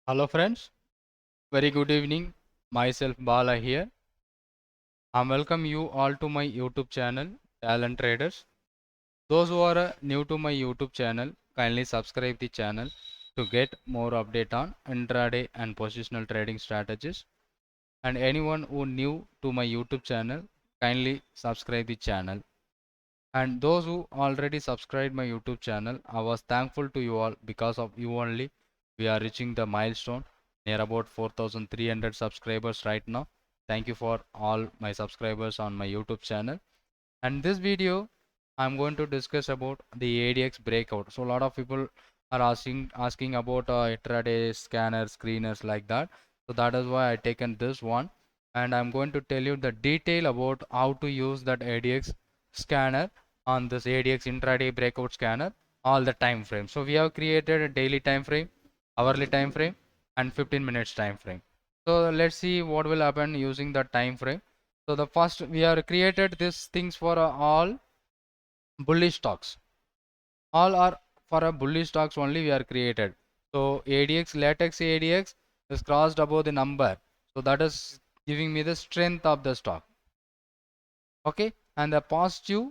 Hello friends, very good evening. Myself Bala here. I welcome you all to my YouTube channel, Talent Traders. Those who are new to my YouTube channel, kindly subscribe the channel to get more update on intraday and positional trading strategies. And anyone who new to my YouTube channel, kindly subscribe the channel. And those who already subscribed my YouTube channel, I was thankful to you all. Because of you only we are reaching the milestone near about 4,300 subscribers right now. Thank you for all my subscribers on my YouTube channel. And this video I'm going to discuss about the ADX breakout. So a lot of people are asking about intraday scanners, screeners like that. So that is why I taken this one, and I'm going to tell you the detail about how to use that ADX scanner on this ADX intraday breakout scanner, all the time frame. So we have created a daily time frame, hourly time frame, and 15 minutes time frame. So let's see what will happen using the time frame. So the first we have created these things for all bullish stocks. All are for a bullish stocks only we are created. So ADX latex ADX is crossed above the number. So that is giving me the strength of the stock. Okay, and the positive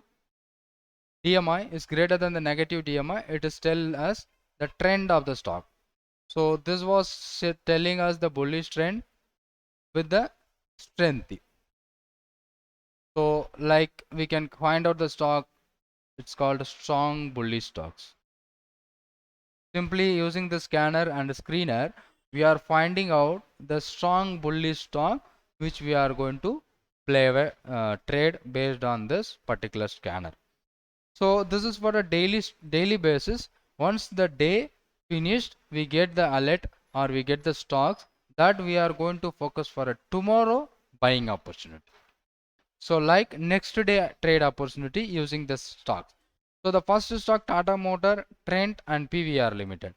DMI is greater than the negative DMI. It is tell us the trend of the stock. So this was telling us the bullish trend with the strength. So like we can find out the stock, it's called strong bullish stocks. Simply using the scanner and the screener, we are finding out the strong bullish stock which we are going to trade based on this particular scanner. So this is for a daily basis. Once the day finished, we get the alert or we get the stocks that we are going to focus for a tomorrow buying opportunity. So like next day trade opportunity using the stocks. So the first stock Tata Motor, Trent and PVR Limited.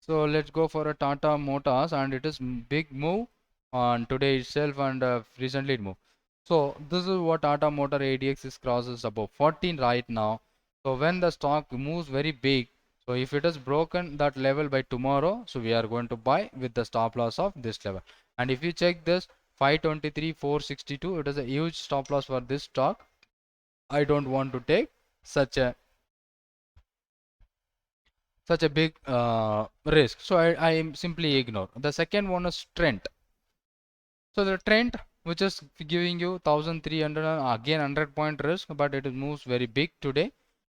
So let's go for a Tata Motors, and it is big move on today itself, and recently it moved. So this is what Tata Motor ADX is crosses above 14 right now. So when the stock moves very big, so if it is broken that level by tomorrow, so we are going to buy with the stop loss of this level. And if you check this 523 462, it is a huge stop loss for this stock. I don't want to take such a big risk, so I simply ignore. The second one is Trent. So the Trent, which is giving you 1300, again 100-point risk, but it moves very big today.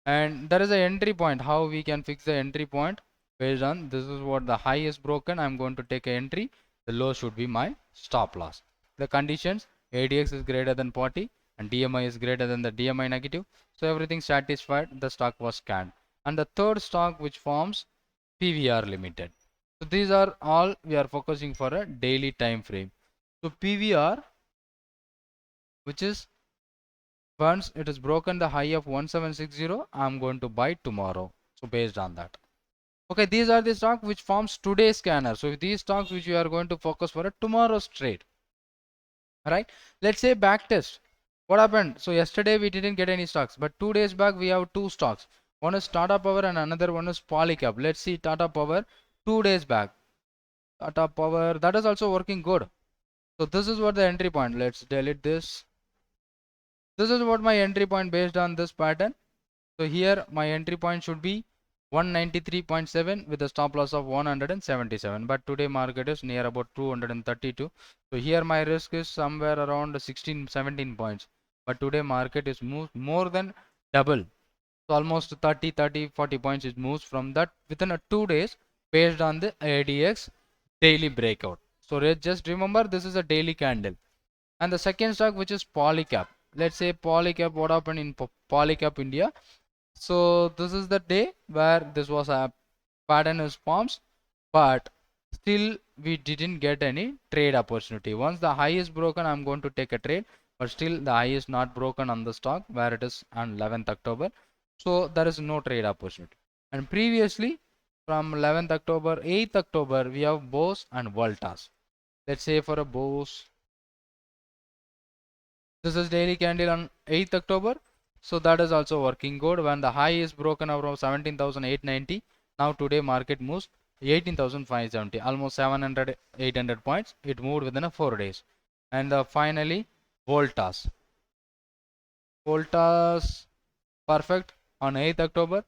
And there is an entry point. How we can fix the entry point? Based on this is what the high is broken, I'm going to take an entry. The low should be my stop loss. The conditions: ADX is greater than 40 and DMI is greater than the DMI negative. So everything satisfied, the stock was scanned. And the third stock which forms PVR Limited. So these are all we are focusing for a daily time frame. So PVR, which is once it is broken the high of 1760, I'm going to buy tomorrow. So based on that. Okay, these are the stocks which forms today's scanner. So these stocks which we are going to focus for a tomorrow's trade. Right? Let's say back test. What happened? So yesterday we didn't get any stocks, but 2 days back we have two stocks. One is Tata Power and another one is Polycap. Let's see Tata Power 2 days back. Tata Power, that is also working good. So this is what the entry point. Let's delete this. This is what my entry point based on this pattern. So here my entry point should be 193.7 with a stop loss of 177, but today market is near about 232. So here my risk is somewhere around 16-17 points, but today market is moved more than double. So almost 30-40 points it moves from that within a 2 days based on the ADX daily breakout. So just remember, this is a daily candle. And the second stock, which is Polycap. Let's say Polycap, what happened in Polycap India? So this is the day where this was a pattern is forms, but still we didn't get any trade opportunity. Once the high is broken, I'm going to take a trade, but still the high is not broken on the stock where it is on 11th October. So there is no trade opportunity. And previously from 11th October, 8th October, we have Bose and Voltas. Let's say for a Bose, this is daily candle on 8th October. So that is also working good when the high is broken around 17,890. Now today market moves 18,570, almost 700, 800 points. It moved within a 4 days. And finally, Voltas. Voltas perfect on 8th October.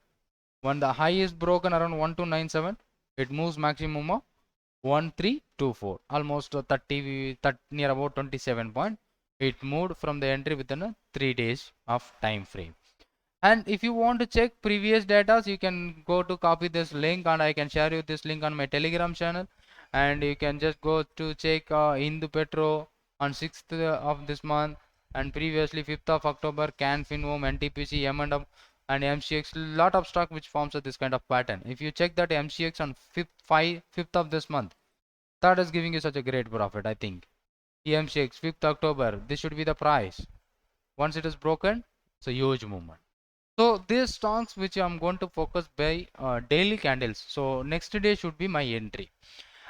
When the high is broken around 1297, it moves maximum of 1324, almost 30, near about 27 point. It moved from the entry within a 3 days of time frame. And if you want to check previous data, you can go to copy this link, and I can share you this link on my Telegram channel, and you can just go to check Hindu Petro on 6th of this month, and previously 5th of October, Can Finhome, NTPC, M&M and MCX, lot of stock which forms this kind of pattern. If you check that MCX on 5th of this month, that is giving you such a great profit. I think MCX 5th October, this should be the price. Once it is broken, it's a huge movement. So these stocks which I'm going to focus by daily candles. So next day should be my entry.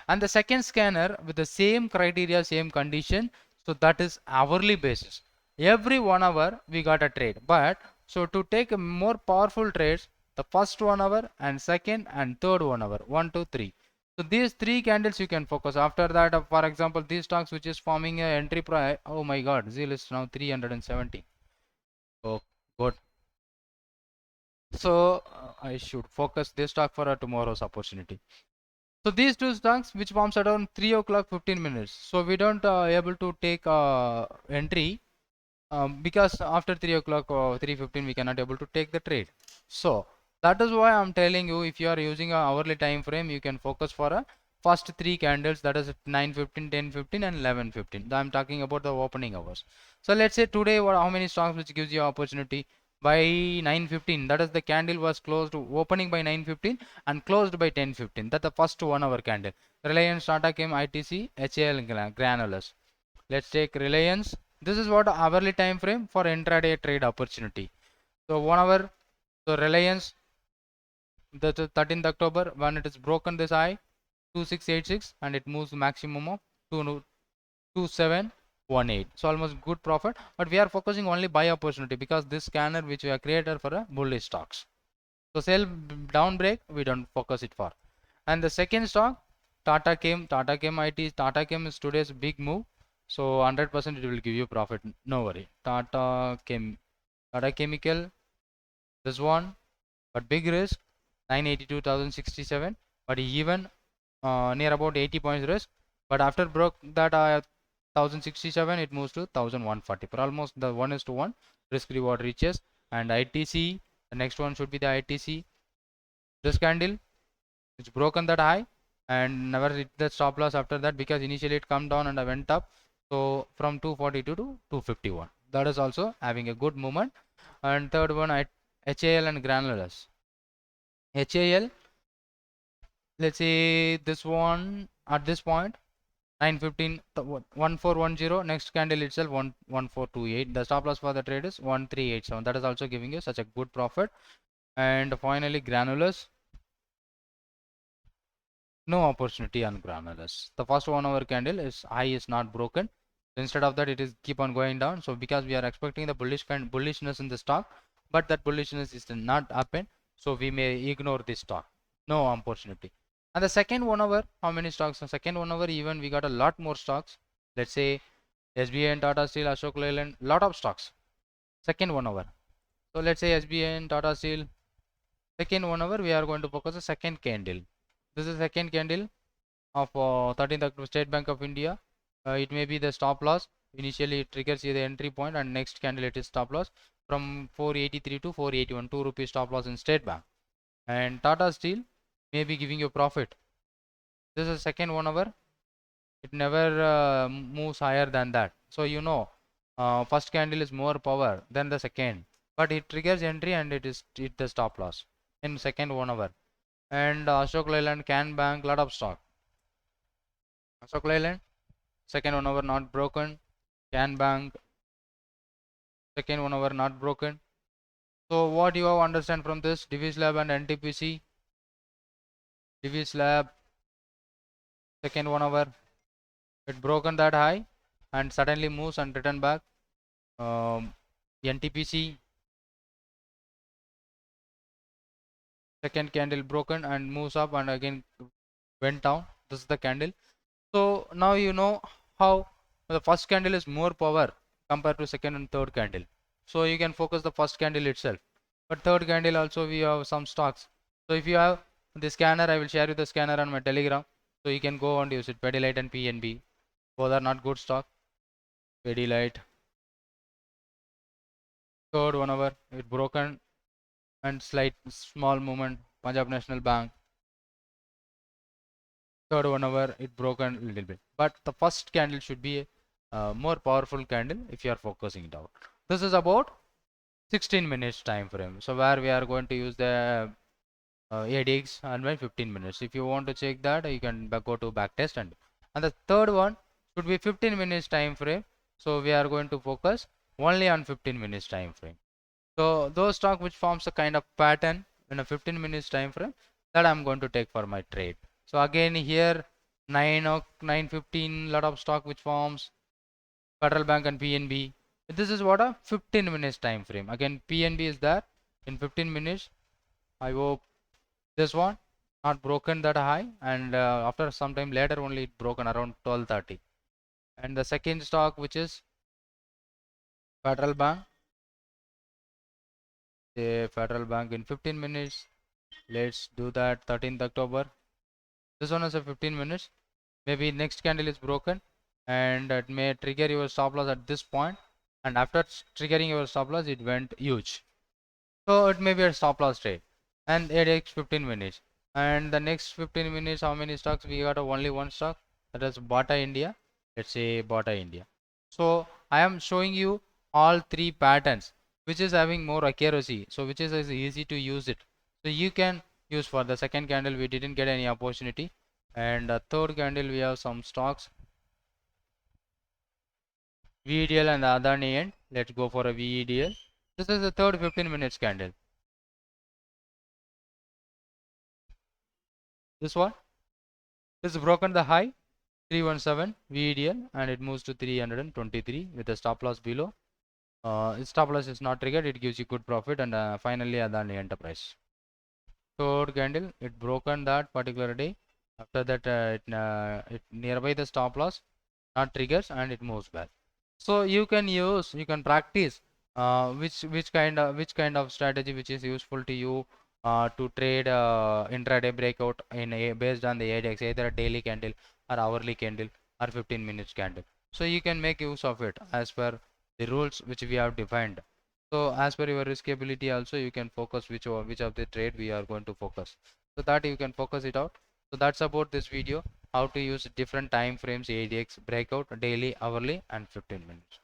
And the second scanner with the same criteria, same condition. So that is hourly basis. Every 1 hour we got a trade. But so to take a more powerful trades, the first 1 hour and second and third 1 hour, 1, 2, 3. So these 3 candles you can focus. After that, for example, these stocks which is forming a entry price. Oh my God, ZEAL is now 370. Oh, good. So I should focus this stock for a tomorrow's opportunity. So these two stocks which forms around 3 o'clock 15 minutes. So we don't able to take entry because after 3 o'clock or 3:15 we cannot able to take the trade. So that is why I'm telling you, if you are using a hourly time frame, you can focus for a first 3 candles, that is 9:15, 10:15 and 11:15. I'm talking about the opening hours. So let's say today how many stocks which gives you opportunity by 9:15, that is the candle was closed opening by 9:15 and closed by 10:15. That's the first 1 hour candle. Reliance, Tata Chem, ITC, HAL, Granules. Let's take Reliance. This is what hourly time frame for intraday trade opportunity. So 1 hour, so Reliance, the 13th October, when it is broken this high 2686 and it moves maximum of 2718. So almost good profit, but we are focusing only buy opportunity because this scanner which we have created for a bullish stocks. So sell down break, we don't focus it for. And the second stock, Tata Chem IT. Tata Chem is today's big move. So 100% it will give you profit. No worry. Tata Chemical, this one, but big risk, 982,067. But even near about 80 points risk. But after broke that 1067, it moves to 1140. For almost the 1:1 risk reward reaches. And ITC, the next one should be the ITC. This candle, it's broken that high and never hit the stop loss after that, because initially it come down and I went up. So from 242 to 251, that is also having a good movement. And third one, HAL and Granules. HAL, let's say this one at this point 9:15, 1410, next candle itself 1428. The stop loss for the trade is 1387. That is also giving you such a good profit. And finally Granules, no opportunity on Granules. The first 1 hour candle is high is not broken. Instead of that, it is keep on going down. So because we are expecting the bullishness in the stock, but that bullishness is not happen, so we may ignore this stock. No opportunity. And the second 1 hour, how many stocks? The second 1 hour, even we got a lot more stocks. Let's say SBI and Tata Steel, Ashok Leyland, lot of stocks. Second 1 hour. So let's say SBI and Tata Steel. Second 1 hour, we are going to focus the second candle. This is second candle of 13th October, State Bank of India. It may be the stop loss. Initially it triggers the entry point, and next candle it is stop loss from 483 to 481, 2 rupees stop loss in State Bank. And Tata Steel may be giving you profit. This is second 1 hour. It never moves higher than that. So you know, first candle is more power than the second, but it triggers entry and it the stop loss in second 1 hour. And Ashok Leyland, Can Bank, lot of stock. Ashok Leyland, second 1 hour not broken. Can Bank, second 1 hour not broken. So what you have understand from this? Divis Lab and NTPC. Divis Lab, second 1 hour, it broken that high and suddenly moves and return back. NTPC, second candle broken and moves up and again went down. This is the candle. So now you know how the first candle is more power compared to second and third candle. So you can focus the first candle itself. But third candle also we have some stocks. So if you have the scanner, I will share you the scanner on my Telegram. So you can go and use it. Pidilite and PNB. Both are not good stock. Pidilite. Third 1 hour it broken and slight small movement. Punjab National Bank. Third 1 hour it broken a little bit. But the first candle should be a more powerful candle if you are focusing it out. This is about 16 minutes time frame. So where we are going to use the ADX and by 15 minutes. If you want to check that, you can go to backtest and the third one should be 15 minutes time frame. So we are going to focus only on 15 minutes time frame. So those stock which forms a kind of pattern in a 15 minutes time frame, that I'm going to take for my trade. So again here 9 or 9:15 lot of stock which forms Federal Bank and PNB. This is what a 15 minutes time frame. Again PNB is there in 15 minutes. I hope this one not broken that high, and after some time later only it broken around 12:30. And the second stock which is Federal Bank, the Federal Bank in 15 minutes. Let's do that 13th October. This one is a 15 minutes. Maybe next candle is broken and it may trigger your stop loss at this point, and after triggering your stop loss it went huge. So it may be a stop loss trade. And ADX 15 minutes. And the next 15 minutes, how many stocks? We got only one stock, that is Bata India. Let's say Bata India. So I am showing you all three patterns which is having more accuracy, so which is easy to use it. So you can use for the second candle we didn't get any opportunity, and the third candle we have some stocks VEDL and Adani end. Let's go for a VEDL. This is the third 15 minutes candle. This one is broken the high 317 VEDL and it moves to 323 with a stop loss below. Its stop loss is not triggered, it gives you good profit. And finally Adani Enterprise. Third candle, it broken that particular day. After that it nearby the stop loss, not triggers, and it moves back. So you can practice which kind of strategy which is useful to you to trade intraday breakout based on the ADX, either a daily candle or hourly candle or 15 minutes candle. So you can make use of it as per the rules which we have defined. So as per your risk ability also you can focus which of the trade we are going to focus, so that you can focus it out. So that's about this video, how to use different time frames, ADX, breakout, daily, hourly and 15 minutes.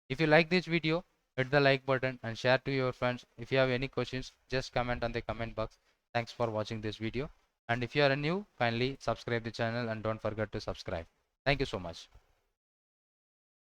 If you like this video, hit the like button and share to your friends. If you have any questions, just comment on the comment box. Thanks for watching this video, and if you are new, kindly subscribe the channel and don't forget to subscribe. Thank you so much.